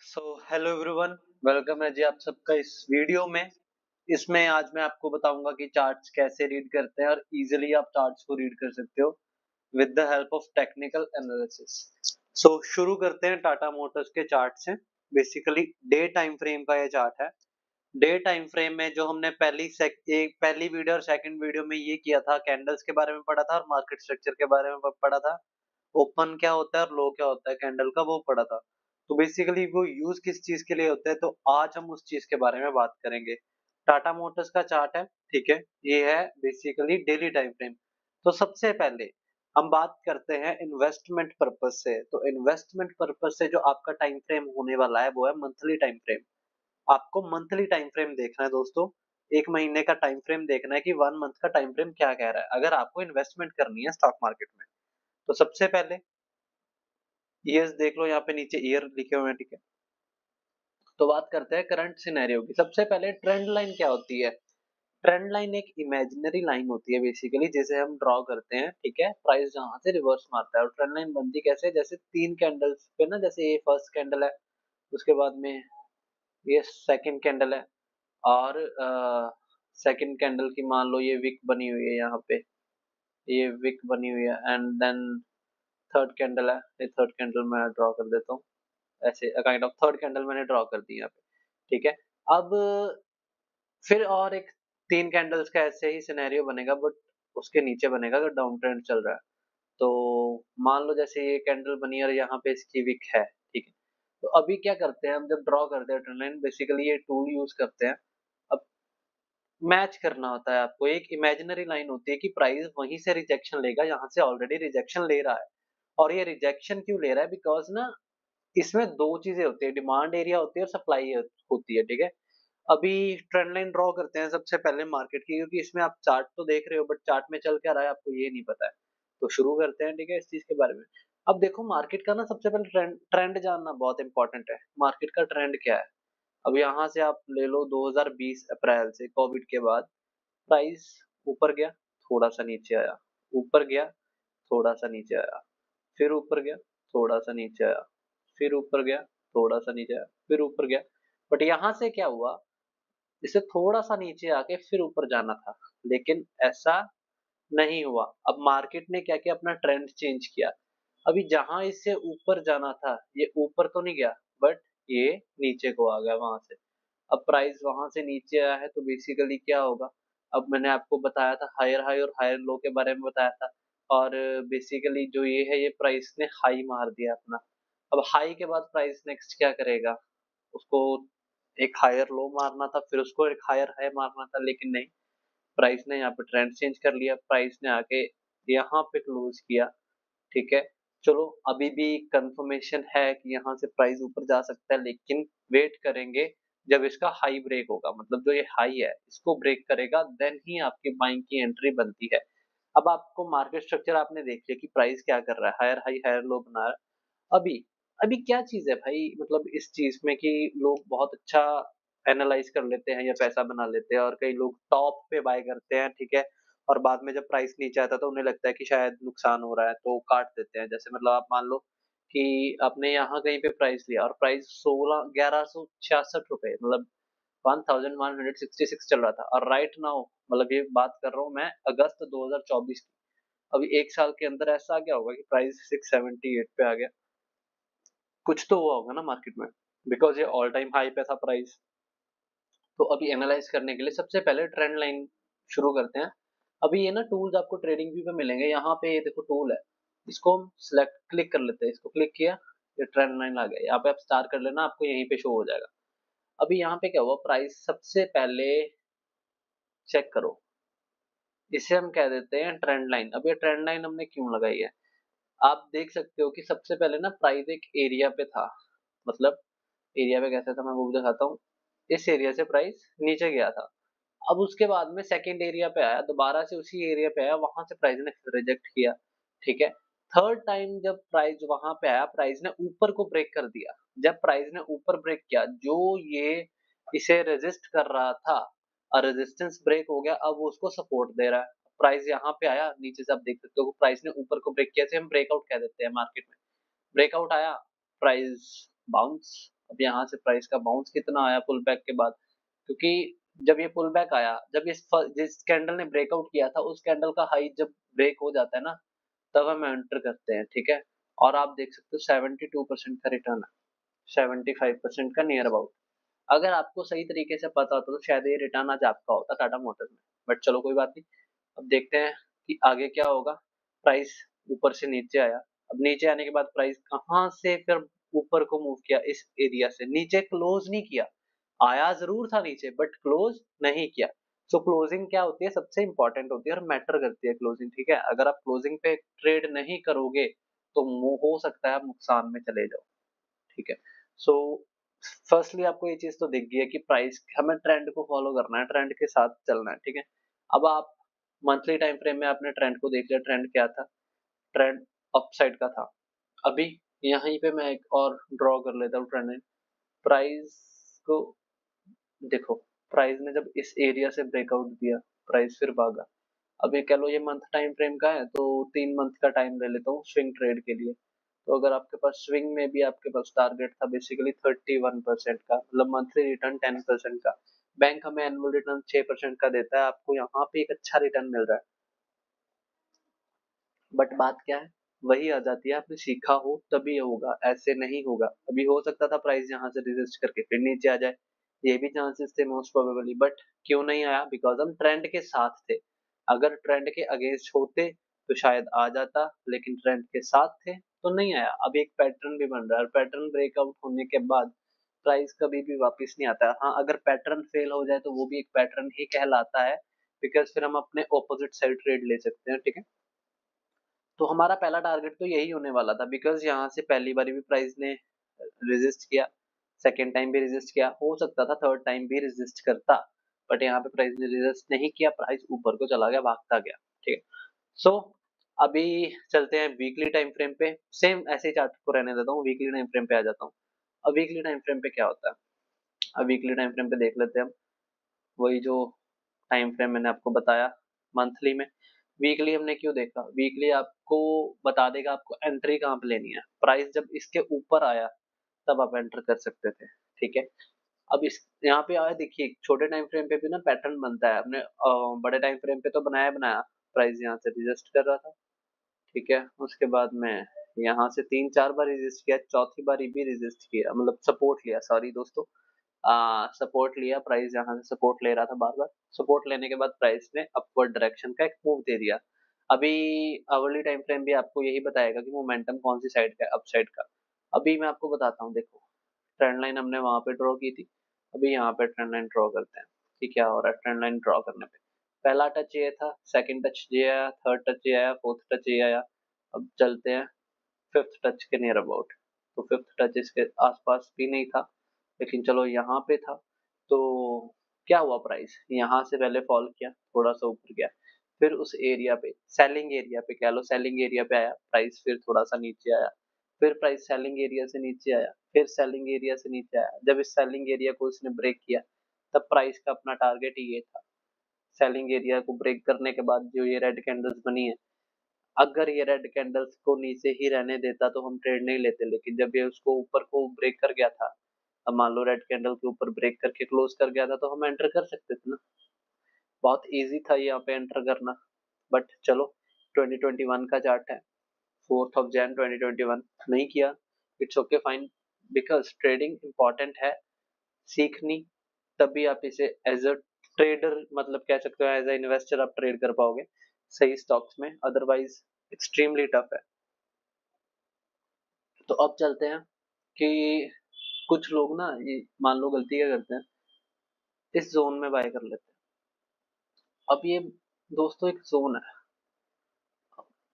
Hello everyone, welcome है जी आप सबका इस वीडियो में। इसमें आज मैं आपको बताऊंगा कि चार्ट्स कैसे रीड करते हैं और इजीली आप चार्ट्स को रीड कर सकते हो with the help of technical analysis. शुरू करते हैं टाटा मोटर्स के चार्ट से। बेसिकली डे टाइम फ्रेम का ये चार्ट है। डे टाइम फ्रेम में जो हमने पहली वीडियो और सेकंड वीडियो में ये किया था, कैंडल्स के बारे में पढ़ा था और मार्केट स्ट्रक्चर के बारे में पढ़ा था। ओपन क्या होता है और लो क्या होता है कैंडल का, वो पढ़ा था। तो बेसिकली वो यूज किस चीज के लिए होता है, तो आज हम उस चीज के बारे में बात करेंगे। टाटा मोटर्स का चार्ट है, ठीक है। ये है बेसिकली डेली टाइम फ्रेम। तो सबसे पहले हम बात करते हैं इन्वेस्टमेंट पर्पज से। तो इन्वेस्टमेंट पर्पज से जो आपका टाइम फ्रेम होने वाला है वो है मंथली टाइम फ्रेम। आपको मंथली टाइम फ्रेम देखना है दोस्तों। एक महीने का टाइम फ्रेम देखना है कि 1 मंथ का टाइम फ्रेम क्या कह रहा है अगर आपको इन्वेस्टमेंट करनी है स्टॉक मार्केट में। तो सबसे पहले ईयर्स देख लो, यहाँ पे नीचे ईयर लिखे हुए हैं, ठीक है। तो बात करते हैं करंट सिनेरियो की। सबसे पहले ट्रेंड लाइन क्या होती है। ट्रेंड लाइन एक इमेजिनरी लाइन होती है बेसिकली, जिसे हम ड्रॉ करते हैं, ठीक है। प्राइस जहां से रिवर्स मारता है। और ट्रेंड लाइन बनती कैसे, जैसे तीन कैंडल्स पे ना, जैसे ये फर्स्ट कैंडल है, उसके बाद में ये सेकंड कैंडल है, और सेकंड कैंडल की मान लो ये विक बनी हुई है यहाँ पे, ये विक बनी हुई है, एंड देन थर्ड कैंडल है। ये थर्ड कैंडल मैं ड्रॉ कर देता हूँ। ऐसे काइंड ऑफ थर्ड कैंडल मैंने ड्रॉ कर दी यहाँ पे, ठीक है। अब फिर और एक तीन कैंडल्स का ऐसे ही सिनेरियो बनेगा, बट उसके नीचे बनेगा अगर डाउन ट्रेंड चल रहा है। तो मान लो जैसे ये कैंडल बनी है और यहाँ पे इसकी विक है, ठीक है। तो अभी क्या करते हैं हम, जब ड्रॉ करते हैं ट्रेंड लाइन, बेसिकली ये टूल यूज करते हैं। अब मैच करना होता है आपको। एक इमेजिनरी लाइन होती है कि प्राइस वहीं से रिजेक्शन लेगा, यहाँ से ऑलरेडी रिजेक्शन ले रहा है। और ये रिजेक्शन क्यों ले रहा है, बिकॉज ना इसमें दो चीजें होती है, डिमांड एरिया होती है और सप्लाई होती है, ठीक है। अभी ट्रेंड लाइन ड्रॉ करते हैं सबसे पहले मार्केट की, क्योंकि इसमें आप चार्ट तो देख रहे हो बट चार्ट में चल क्या रहा है आपको ये नहीं पता है। तो शुरू करते हैं, ठीक है, इस चीज के बारे में। अब देखो मार्केट का ना सबसे पहले ट्रेंड ट्रेंड जानना बहुत इंपॉर्टेंट है। मार्केट का ट्रेंड क्या है। अब यहाँ से आप ले लो 2020 अप्रैल से, कोविड के बाद प्राइस ऊपर गया, थोड़ा सा नीचे आया, ऊपर गया, थोड़ा सा नीचे आया, फिर ऊपर गया, थोड़ा सा नीचे आया, फिर ऊपर गया, थोड़ा सा नीचे आया, फिर ऊपर गया। बट यहाँ से क्या हुआ, इसे थोड़ा सा नीचे आके फिर ऊपर जाना था, लेकिन ऐसा नहीं हुआ। अब मार्केट ने क्या किया, अपना ट्रेंड चेंज किया। अभी जहां इससे ऊपर जाना था ये ऊपर तो नहीं गया, बट ये नीचे को आ गया वहां से। अब प्राइस वहां से नीचे आया है तो बेसिकली क्या होगा। अब मैंने आपको बताया था हायर हाई और हायर लो के बारे में बताया था। और बेसिकली जो ये है, ये प्राइस ने हाई मार दिया अपना। अब हाई के बाद प्राइस नेक्स्ट क्या करेगा, उसको एक हायर लो मारना था, फिर उसको एक हायर हाई मारना था, लेकिन नहीं। प्राइस ने यहाँ पे ट्रेंड चेंज कर लिया, प्राइस ने आके यहाँ पे क्लोज किया, ठीक है। चलो अभी भी कंफर्मेशन है कि यहाँ से प्राइस ऊपर जा सकता है, लेकिन वेट करेंगे जब इसका हाई ब्रेक होगा। मतलब जो ये हाई है इसको ब्रेक करेगा, देन ही आपकी बाइंग की एंट्री बनती है। अब आपको मार्केट स्ट्रक्चर आपने देख लिया कि प्राइस क्या कर रहा है, हायर हाई हायर लो बना रहा है। अभी अभी क्या चीज है भाई, मतलब इस चीज में कि लोग बहुत अच्छा एनालाइज कर लेते हैं या पैसा बना लेते हैं, और कई लोग टॉप पे बाय करते हैं, ठीक है। और बाद में जब प्राइस नीचे आता है तो उन्हें लगता है कि शायद नुकसान हो रहा है तो काट देते हैं। जैसे मतलब आप मान लो कि आपने यहाँ कहीं पे प्राइस लिया और प्राइस 1166 रुपए, मतलब 1166 चल रहा था, और राइट नाउ, मतलब ये बात कर रहा हूँ मैं अगस्त 2024 की। अभी एक साल के अंदर ऐसा क्या होगा कि प्राइस 678 पे आ गया। कुछ तो हुआ होगा ना मार्केट में, बिकॉज ये ऑल टाइम हाई पे था प्राइस। तो अभी एनालाइज करने के लिए सबसे पहले ट्रेंड लाइन शुरू करते हैं। अभी ये ना टूल्स आपको ट्रेडिंग व्यू पे मिलेंगे। यहाँ पे ये देखो टूल है, इसको हम सिलेक्ट क्लिक कर लेते हैं। इसको क्लिक किया, ये ट्रेंड लाइन आ गया। यहाँ पे आप स्टार कर लेना, आपको यहीं पे शो हो जाएगा। अभी यहाँ पे क्या हुआ, प्राइस सबसे पहले चेक करो, इसे हम कह देते हैं ट्रेंड लाइन। अब ये ट्रेंड लाइन हमने क्यों लगाई है, आप देख सकते हो कि सबसे पहले ना प्राइस एक एरिया पे था। मतलब एरिया पे कैसे था मैं वो भी दिखाता हूँ। इस एरिया से प्राइस नीचे गया था। अब उसके बाद में सेकंड एरिया पे आया, दोबारा से उसी एरिया पे आया, वहां से प्राइस ने रिजेक्ट किया, ठीक है। थर्ड टाइम जब प्राइस वहां पे आया, प्राइस ने ऊपर को ब्रेक कर दिया। जब प्राइस ने ऊपर ब्रेक किया, जो ये इसे रेजिस्ट कर रहा था, और रेजिस्टेंस ब्रेक हो गया, अब वो उसको सपोर्ट दे रहा है। प्राइस यहाँ पे आया, नीचे से आप देख सकते हो प्राइस ने ऊपर को ब्रेक किया, इसे हम ब्रेकआउट कह देते हैं मार्केट में। ब्रेकआउट आया, प्राइस बाउंस, अब यहाँ से प्राइस का बाउंस कितना आया पुल बैक के बाद, क्योंकि जब ये पुल बैक आया, जब जिस कैंडल ने ब्रेकआउट किया था उस कैंडल का हाई जब ब्रेक हो जाता है ना, तब हम एंटर करते हैं, ठीक है। और आप देख सकते हो 72% का रिटर्न है, 75% का नियर अबाउट। अगर आपको सही तरीके से पता होता तो शायद ये रिटर्न आज आपका होता टाटा मोटर्स में, बट चलो कोई बात नहीं। अब देखते हैं कि आगे क्या होगा। प्राइस ऊपर से नीचे आया, अब नीचे आने के बाद प्राइस कहाँ से फिर ऊपर को मूव किया, इस एरिया से नीचे क्लोज नहीं किया, आया जरूर था नीचे बट क्लोज नहीं किया। सो क्लोजिंग क्या होती है, सबसे इंपॉर्टेंट होती है और मैटर करती है क्लोजिंग, ठीक है। अगर आप क्लोजिंग पे ट्रेड नहीं करोगे तो हो सकता है आप नुकसान में चले जाओ, ठीक है। सो फर्स्टली आपको ये चीज तो दिख गई है कि प्राइस हमें ट्रेंड को फॉलो करना है, ट्रेंड के साथ चलना है, ठीक है। अब आप मंथली टाइम फ्रेम में आपने ट्रेंड को देख लिया, ट्रेंड क्या था, ट्रेंड अपसाइड का था। अभी यहीं पे मैं एक और ड्रॉ कर लेता हूँ ट्रेंड। प्राइस को देखो, प्राइस ने जब इस एरिया से ब्रेकआउट दिया, प्राइस फिर भागा। अब ये कह लो ये मंथ टाइम फ्रेम का है तो 3 मंथ का टाइम ले लेता हूँ स्विंग ट्रेड के लिए। तो अगर आपके पास स्विंग में भी आपके पास टारगेट था बेसिकली 31% का, मतलब मंथली रिटर्न 10% का। बैंक हमें एनुअल रिटर्न 6% का देता है, आपको यहाँ पे एक अच्छा रिटर्न मिल रहा है। बट बात क्या है, वही आ जाती है, आपने सीखा हो तभी ये होगा, ऐसे नहीं होगा। अभी हो सकता था प्राइस यहाँ से रेजिस्ट करके फिर नीचे आ जाए, ये भी चांसेस थे मोस्ट प्रोबेबली, बट क्यों नहीं आया, बिकॉज हम ट्रेंड के साथ थे। अगर ट्रेंड के अगेंस्ट होते तो शायद आ जाता, लेकिन ट्रेंड के साथ थे तो नहीं आया। अब एक पैटर्न भी बन रहा है और पैटर्न ब्रेकआउट होने के बाद प्राइस कभी भी वापस नहीं आता है। हाँ, अगर पैटर्न फेल हो जाए तो वो भी एक पैटर्न ही कहलाता है, बिकॉज फिर हम अपने ऑपोजिट साइड ट्रेड ले सकते हैं, ठीक है। तो हमारा पहला टारगेट तो यही होने वाला था, बिकॉज यहाँ से पहली बार भी प्राइस ने रेजिस्ट किया, सेकेंड टाइम भी रेजिस्ट किया, हो सकता था थर्ड टाइम भी रेजिस्ट करता, बट यहाँ पे प्राइस ने रेजिस्ट नहीं किया, प्राइस ऊपर को चला गया, भागता गया, ठीक है। सो अभी चलते हैं वीकली टाइम फ्रेम पे, सेम ऐसे ही चार्ट को रहने देता हूँ, वीकली टाइम फ्रेम पे आ जाता हूँ। अब वीकली टाइम फ्रेम पे क्या होता है, अब वीकली टाइम फ्रेम पे देख लेते हैं हम, वही जो टाइम फ्रेम मैंने आपको बताया मंथली में। वीकली हमने क्यों देखा, वीकली आपको बता देगा आपको एंट्री कहाँ पे लेनी है। प्राइस जब इसके ऊपर आया तब आप एंटर कर सकते थे, ठीक है। अब इस यहाँ पे आया, देखिए छोटे टाइम फ्रेम पे भी ना पैटर्न बनता है, हमने बड़े टाइम फ्रेम पे तो बनाया बनाया, प्राइस यहाँ से रिजस्ट कर रहा था, ठीक है। उसके बाद में यहाँ से 3-4 बार रिजिस्ट किया, चौथी बार भी रिजिस्ट किया, मतलब सपोर्ट लिया, सॉरी दोस्तों, सपोर्ट लिया, प्राइस यहाँ से सपोर्ट ले रहा था बार बार, सपोर्ट लेने के बाद प्राइस ने अपवर्ड डायरेक्शन का एक मूव दे दिया। अभी आवरली टाइम फ्रेम भी आपको यही बताएगा कि मोमेंटम कौन सी साइड का है, अप साइड का। अभी मैं आपको बताता हूँ, देखो ट्रेंड लाइन हमने वहां पे ड्रॉ की थी, अभी यहाँ पे ट्रेंड लाइन ड्रॉ करते हैं कि क्या हो रहा है। ट्रेंड लाइन ड्रॉ करने पे पहला टच ये था, सेकंड टच ये आया, थर्ड टच ये आया, फोर्थ टच ये आया। अब चलते हैं फिफ्थ टच के नियर अबाउट, तो फिफ्थ टच इसके आसपास भी नहीं था, लेकिन चलो यहाँ पे था। तो क्या हुआ, प्राइस यहाँ से पहले फॉल किया, थोड़ा सा ऊपर गया, फिर उस एरिया पे सेलिंग एरिया पे कह लो, सेलिंग एरिया पे आया प्राइस, फिर थोड़ा सा नीचे आया, फिर प्राइस सेलिंग एरिया से नीचे आया, फिर सेलिंग एरिया से नीचे आया। जब इस सेलिंग एरिया को इसने ब्रेक किया तब प्राइस का अपना टारगेट ही ये था, सेलिंग एरिया को ब्रेक करने के बाद जो ये रेड कैंडल्स बनी है, अगर ये रेड कैंडल्स को नीचे ही रहने देता तो हम ट्रेड नहीं लेते, लेकिन जब ये उसको ऊपर को ब्रेक कर गया था, अब मान लो रेड कैंडल के ऊपर ब्रेक करके क्लोज कर गया था तो हम एंटर कर सकते थे ना, बहुत इजी था यहाँ पे एंटर करना। बट चलो 2021 का चार्ट है, 4 Jan 2021, नहीं किया, it's okay fine, because trading important है, सीखनी, तभी आप इसे एज अ ट्रेडर, मतलब कह सकते हो एज अ इन्वेस्टर आप ट्रेड कर पाओगे सही स्टॉक्स में, अदरवाइज एक्सट्रीमली टफ है। तो अब चलते हैं कि कुछ लोग ना ये मान लो गलती क्या करते हैं, इस जोन में बाय कर लेते हैं। अब ये दोस्तों एक जोन है,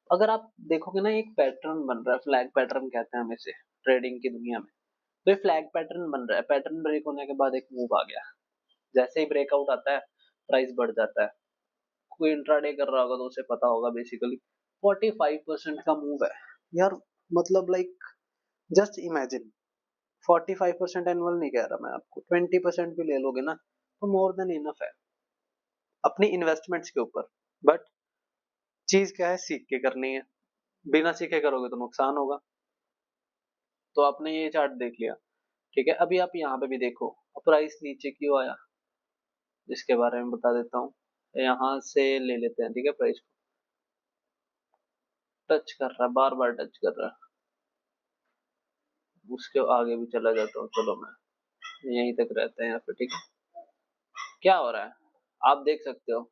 अगर आप देखोगे ना एक पैटर्न बन रहा है, फ्लैग पैटर्न कहते हैं हम इसे ट्रेडिंग की दुनिया में। तो ये फ्लैग पैटर्न बन रहा है, पैटर्न ब्रेक होने के बाद एक मूव आ गया, जैसे ही ब्रेकआउट आता है प्राइस बढ़ जाता है। कोई इंट्राडे कर रहा होगा तो उसे पता होगा, बेसिकली 45% का मूव है यार, मतलब लाइक जस्ट इमेजिन, 45% एनुअल नहीं कह रहा मैं आपको, 20% भी ले लोगे ना तो मोर देन इनफ है अपनी इन्वेस्टमेंट्स के ऊपर। बट चीज क्या है, सीख के करनी है, बिना सीखे करोगे तो नुकसान होगा। तो आपने ये चार्ट देख लिया, ठीक है। अभी आप यहाँ पे भी देखो प्राइस नीचे क्यों आया, इसके बारे में बता देता हूँ। यहाँ से ले लेते हैं, ठीक है। प्राइस को टच कर रहा है, बार बार टच कर रहा है, उसके आगे भी चला जाता हूँ। चलो मैं यहीं तक रहते हैं यहाँ पे, ठीक है। क्या हो रहा है आप देख सकते हो,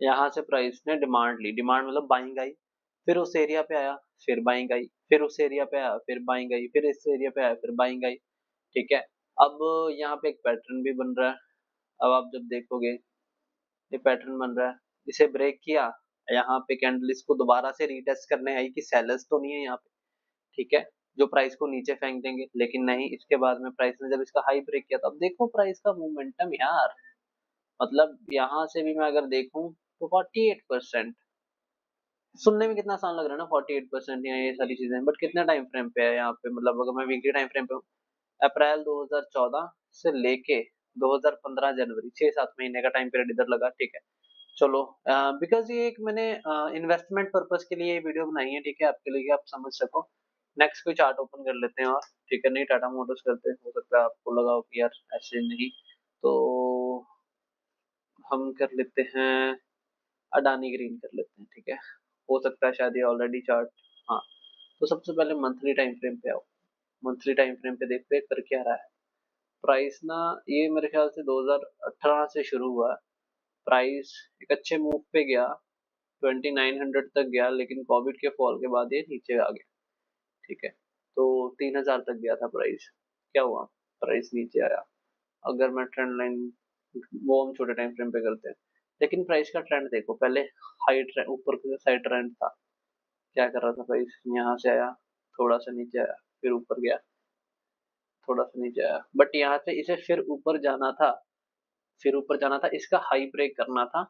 यहाँ से प्राइस ने डिमांड ली, डिमांड मतलब बाइंग आई, फिर उस एरिया पे आया, फिर बाइंग आई, फिर उस एरिया पे आया, फिर बाइंग आई, फिर इस एरिया पे आया, फिर बाइंग आई, ठीक है। अब यहाँ पे एक पैटर्न भी बन रहा है। अब आप जब देखोगे ये पैटर्न बन रहा है, इसे ब्रेक किया, यहाँ पे कैंडल इसको दोबारा से रीटेस्ट करने आई कि सेलर्स तो नहीं है यहाँ पे, ठीक है, जो प्राइस को नीचे फेंक देंगे। लेकिन नहीं, इसके बाद में प्राइस ने जब इसका हाई ब्रेक किया, तो अब देखो प्राइस का मोमेंटम यार, मतलब यहाँ से भी मैं अगर देखूं तो 48%। सुनने में कितना आसान लग रहा है ना, 48% या ये सारी चीजें, बट कितने टाइम फ्रेम पे है यहाँ पे, मतलब अगर मैं वीकली टाइम फ्रेम पे हूँ, अप्रैल 2014 से लेके 2015 जनवरी, 6-7 महीने का टाइम पीरियड इधर लगा, ठीक है। चलो, बिकॉज ये एक मैंने इन्वेस्टमेंट पर्पस के लिए ये वीडियो बनाई है, ठीक है, आपके लिए कि आप समझ सको। नेक्स्ट कोई चार्ट ओपन कर लेते हैं, और ठीक है, नहीं टाटा मोटर्स करते हैं, हो सकता है आपको लगा हो कि यार ऐसे नहीं, तो हम कर लेते हैं अडानी ग्रीन कर लेते हैं, ठीक है। हो सकता है शायद ये ऑलरेडी चार्ट, हाँ। तो सबसे पहले मंथली टाइम फ्रेम पे आओ, मंथली टाइम फ्रेम पे देखते हैं कर क्या रहा है प्राइस ना। ये मेरे ख्याल से 2018 से शुरू हुआ है, प्राइस एक अच्छे मूव पे गया, 2900 तक गया, लेकिन कोविड के फॉल के बाद ये नीचे आ गया, ठीक है। तो 3000 तक गया था प्राइस, क्या हुआ, प्राइस नीचे आया। अगर मैं ट्रेंड लाइन, वो हम छोटे टाइम फ्रेम पे करते हैं, लेकिन प्राइस का ट्रेंड देखो, पहले हाई ट्रेंड, ऊपर की साइड ट्रेंड था, क्या कर रहा था प्राइस, यहाँ से आया, थोड़ा सा नीचे आया, फिर ऊपर गया, थोड़ा सा नीचे आया, बट यहाँ से इसे फिर ऊपर जाना था, फिर ऊपर जाना था, इसका हाई ब्रेक करना था।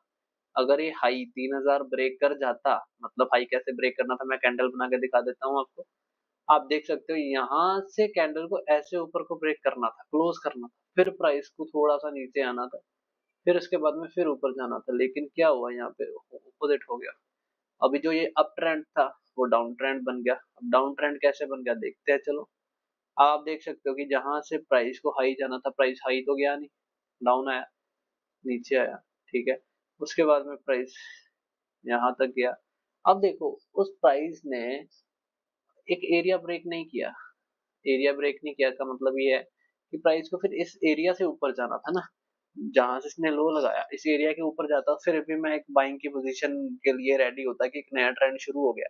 अगर ये हाई 3000 ब्रेक कर जाता, मतलब हाई कैसे ब्रेक करना था मैं कैंडल बना के दिखा देता हूँ आपको। आप देख सकते हो यहाँ से कैंडल को ऐसे ऊपर को ब्रेक करना था, क्लोज करना था, फिर प्राइस को थोड़ा सा नीचे आना था, फिर उसके बाद में फिर ऊपर जाना था, लेकिन क्या हुआ यहाँ पे, ऑपोजिट हो गया। अभी जो ये अप ट्रेंड था वो डाउन ट्रेंड बन गया। अब डाउन ट्रेंड कैसे बन गया देखते हैं, चलो। आप देख सकते हो कि जहां से प्राइस को हाई जाना था, प्राइस हाई तो गया नहीं, डाउन आया, नीचे आया, ठीक है। उसके बाद में प्राइस यहाँ तक गया। अब देखो उस प्राइस ने एक एरिया ब्रेक नहीं किया, एरिया ब्रेक नहीं किया का मतलब ये है कि प्राइस को फिर इस एरिया से ऊपर जाना था ना, जहां से इसने लो लगाया इस एरिया के ऊपर जाता, फिर भी मैं एक बाइंग की पोजीशन के लिए रेडी होता कि एक नया ट्रेंड शुरू हो गया।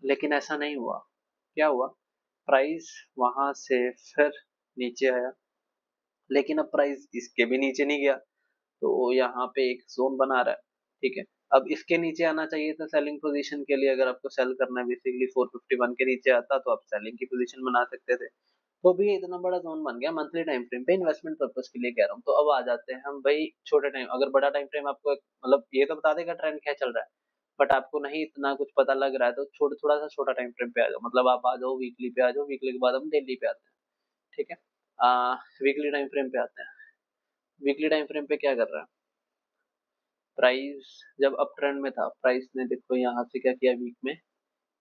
लेकिन ऐसा नहीं हुआ, क्या हुआ, प्राइस वहां से फिर नीचे आया, लेकिन अब प्राइस इसके भी नीचे नहीं गया, तो यहाँ पे एक जोन बना रहा है, ठीक है। अब इसके नीचे आना चाहिए था सेलिंग पोजीशन के लिए, अगर आपको सेल करना है बेसिकली 451 के नीचे आता तो आप सेलिंग की पोजीशन बना सकते थे। तो भी इतना बड़ा जोन बन गया मंथली टाइम फ्रेम पे, इन्वेस्टमेंट पर्पस के लिए कह रहा हूँ। तो अब आ जाते हैं हम भाई छोटे टाइम, अगर बड़ा टाइम फ्रेम आपको मतलब ये तो बता देगा ट्रेंड क्या चल रहा है, बट आपको नहीं इतना कुछ पता लग रहा है, तो थोड़ा सा छोटा टाइम फ्रेम पे आ जाओ, मतलब आप आ जाओ वीकली पे, आ जाओ वीकली के बाद हम डेली पे आते हैं, ठीक है। वीकली टाइम फ्रेम पे आते हैं। वीकली टाइम फ्रेम पे क्या कर रहा है प्राइस, जब अप ट्रेंड में था प्राइस ने देखो यहाँ से क्या किया, वीक में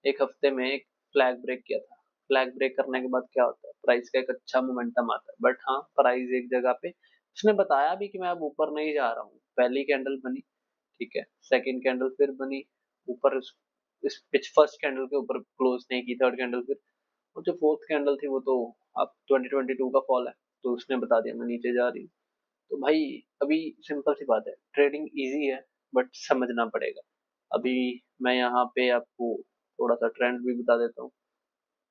एक हफ्ते में एक फ्लैग ब्रेक किया था। फ्लैग ब्रेक करने के बाद क्या होता है, प्राइस का एक अच्छा मोमेंटम आता है, बट हाँ प्राइस एक जगह पे, उसने बताया भी कि मैं अब ऊपर नहीं जा रहा हूँ, पहली कैंडल बनी, ठीक है, सेकंड कैंडल फिर बनी ऊपर, इस पिच फर्स्ट कैंडल के ऊपर क्लोज नहीं की, थर्ड कैंडल फिर, और जो फोर्थ कैंडल थी वो तो अब 2022 का फॉल है, तो उसने बता दिया मैं नीचे जा रही हूँ। तो भाई अभी सिंपल सी बात है, ट्रेडिंग इजी है, बट समझना पड़ेगा। अभी मैं यहाँ पे आपको थोड़ा सा ट्रेंड भी बता देता हूँ,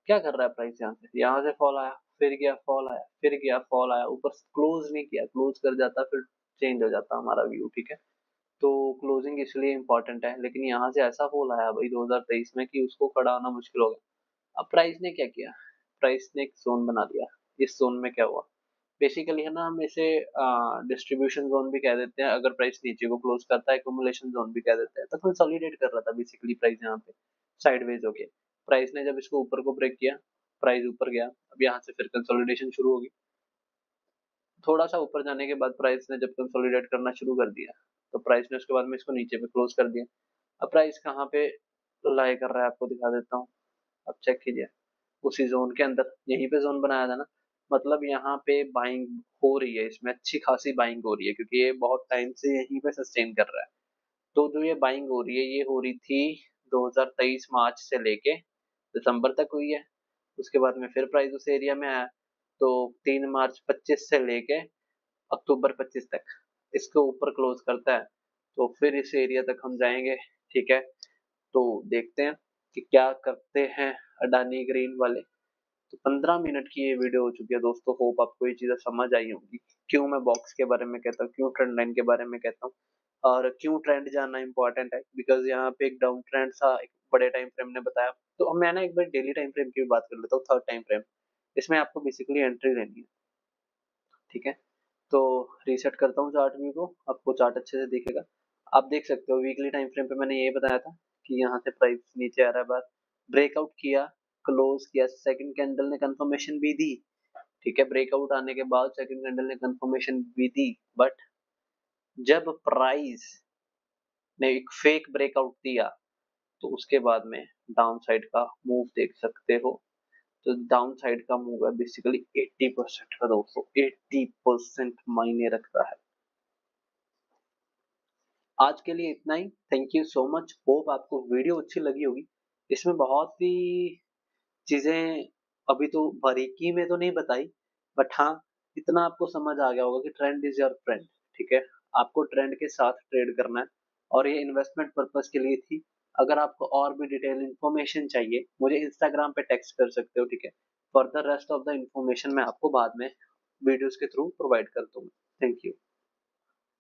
क्या कर रहा है प्राइस, यहाँ से फॉल आया, फिर गया फॉल आया, फिर गया फॉल आया, ऊपर क्लोज नहीं किया, क्लोज कर जाता फिर चेंज हो जाता हमारा व्यू, ठीक है। तो क्लोजिंग इसलिए इंपॉर्टेंट है, लेकिन यहाँ से ऐसा फॉल आया भाई 2023 में कि उसको खड़ा होना मुश्किल हो गया। अब प्राइस ने क्या किया, प्राइस ने एक जोन बना दिया, इस जोन में क्या हुआ, बेसिकली है ना, हम इसे डिस्ट्रीब्यूशन जोन भी कह देते हैं, अगर प्राइस नीचे को क्लोज करता है एक्यूमुलेशन जोन भी कह देते हैं, तो कंसोलिडेट कर रहा था बेसिकली प्राइस यहाँ पे साइडवेज हो गया। प्राइस ने जब इसको ऊपर को ब्रेक किया, प्राइस ऊपर गया, अब यहाँ से फिर कंसोलिडेशन शुरू होगी। थोड़ा सा ऊपर जाने के बाद प्राइस ने जब कंसोलिडेट करना शुरू कर दिया, तो प्राइस ने उसके बाद में इसको नीचे पे क्लोज कर दिया। अब प्राइस कहाँ पे लाई कर रहा है आपको दिखा देता हूँ, अब चेक कीजिए, उसी जोन के अंदर, यहीं पे जोन बनाया था ना, मतलब यहाँ पे बाइंग हो रही है, इसमें अच्छी खासी बाइंग हो रही है क्योंकि ये बहुत टाइम से यहीं पे सस्टेन कर रहा है। तो जो ये बाइंग हो रही है ये हो रही थी 2023 मार्च से लेके दिसंबर तक हुई है। उसके बाद में फिर प्राइस उस एरिया में आया, तो 3 मार्च 25 से लेके अक्टूबर 25 तक इसके ऊपर क्लोज करता है, तो फिर इस एरिया तक हम जाएंगे। ठीक है, तो देखते हैं कि क्या करते हैं अडानी ग्रीन वाले। तो 15 मिनट की ये वीडियो हो चुकी है दोस्तों, होप आपको ये चीजें समझ आई होंगी, क्यों मैं बॉक्स के बारे में कहता हूँ, क्यों ट्रेंड लाइन के बारे में कहता हूँ, और क्यों ट्रेंड जानना इंपॉर्टेंट है, बिकॉज यहाँ पे एक डाउन ट्रेंड सा एक बड़े टाइम फ्रेम ने बताया। तो अब मैं ना एक बार डेली टाइम फ्रेम की भी बात कर लेता हूँ, थर्ड टाइम फ्रेम। इसमें आपको बेसिकली एंट्री लेनी है। ठीक है, तो रीसेट करता हूँ चार्ट व्यू को, आपको चार्ट अच्छे से दिखेगा। आप देख सकते हो वीकली टाइम फ्रेम पे मैंने ये बताया था कि यहाँ से प्राइस नीचे आ रहा है, बार ब्रेकआउट किया, क्लोज किया, सेकंड कैंडल ने कंफर्मेशन भी दी। ठीक है, ब्रेकआउट आने के बाद सेकंड कैंडल ने कंफर्मेशन भी दी, बट जब प्राइस ने एक फेक ब्रेकआउट दिया तो उसके बाद में डाउन साइड का मूव देख सकते हो। तो डाउन साइड का मूव है बेसिकली 80% का दोस्तों, 80% मायने रखता है। आज के लिए इतना ही, thank you so much, hope आपको वीडियो अच्छी लगी होगी। इसमें बहुत सी चीजें अभी तो बारीकी में तो नहीं बताई, बट हाँ इतना आपको समझ आ गया होगा कि ट्रेंड इज योर फ्रेंड। ठीक है, आपको ट्रेंड के साथ ट्रेड करना है, और ये इन्वेस्टमेंट पर्पस के लिए थी। अगर आपको और भी डिटेल इन्फॉर्मेशन चाहिए मुझे इंस्टाग्राम पे टेक्स्ट कर सकते हो। ठीक है, further rest of the information मैं आपको बाद में वीडियोस के थ्रू प्रोवाइड कर दूंगा। Thank you.